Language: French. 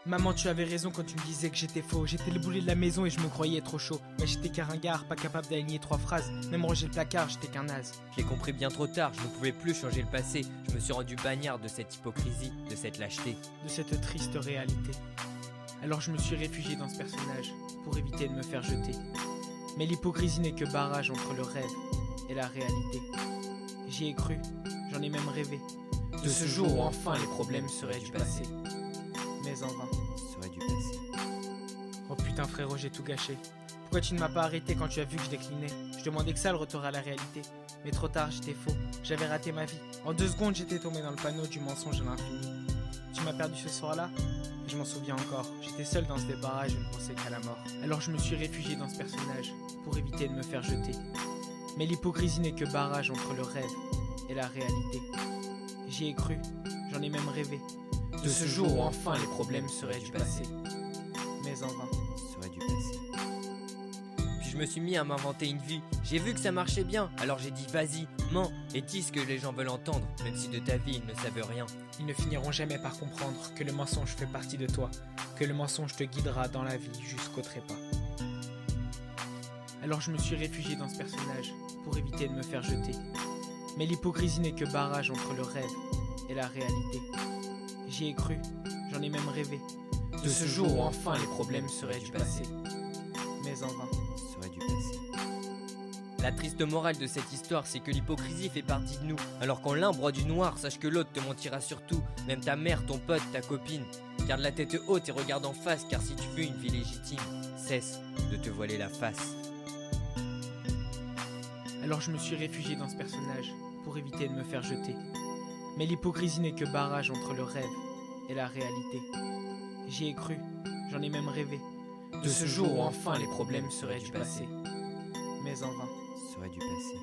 Maman, tu avais raison quand tu me disais que j'étais faux. J'étais le boulet de la maison et je me croyais trop chaud. Mais j'étais qu'un ringard, pas capable d'aligner 3 phrases. Même ranger le placard, j'étais qu'un naze. Je l'ai compris bien trop tard, je ne pouvais plus changer le passé. Je me suis rendu bagnard de cette hypocrisie, de cette lâcheté. De cette triste réalité. Alors je me suis réfugié dans ce personnage pour éviter de me faire jeter. Mais l'hypocrisie n'est que barrage entre le rêve et la réalité. J'y ai cru, j'en ai même rêvé. De ce jour où enfin les problèmes seraient du passé. Mais en vain. Serait du passé. Oh putain frérot, j'ai tout gâché. Pourquoi tu ne m'as pas arrêté quand tu as vu que je déclinais? Je demandais que ça, le retour à la réalité. Mais trop tard, j'étais faux, j'avais raté ma vie. En 2 secondes, j'étais tombé dans le panneau du mensonge à l'infini. Tu m'as perdu ce soir-là? Je m'en souviens encore. J'étais seul dans ce débarras et je ne pensais qu'à la mort. Alors je me suis réfugié dans ce personnage pour éviter de me faire jeter. Mais l'hypocrisie n'est que barrage entre le rêve et la réalité. J'y ai cru, j'en ai même rêvé. De ce jour où enfin les problèmes seraient du passé. Mais en vain. Serait du passé. Puis je me suis mis à m'inventer une vie. J'ai vu que ça marchait bien, alors j'ai dit vas-y, mens et dis ce que les gens veulent entendre, même si de ta vie ils ne savent rien. Ils ne finiront jamais par comprendre que le mensonge fait partie de toi, que le mensonge te guidera dans la vie jusqu'au trépas. Alors je me suis réfugié dans ce personnage pour éviter de me faire jeter. Mais l'hypocrisie n'est que barrage entre le rêve et la réalité. J'y ai cru, j'en ai même rêvé. De ce jour où enfin les problèmes seraient du passé. Mais en vain. Serait du passé. La triste morale de cette histoire, c'est que l'hypocrisie fait partie de nous. Alors quand l'un broie du noir, sache que l'autre te mentira sur tout. Même ta mère, ton pote, ta copine. Garde la tête haute et regarde en face, car si tu veux une vie légitime, cesse de te voiler la face. Alors je me suis réfugié dans ce personnage pour éviter de me faire jeter. Mais l'hypocrisie n'est que barrage entre le rêve et la réalité. J'y ai cru, j'en ai même rêvé. De ce jour où enfin les problèmes seraient du passé. Mais en vain. Serait du passé.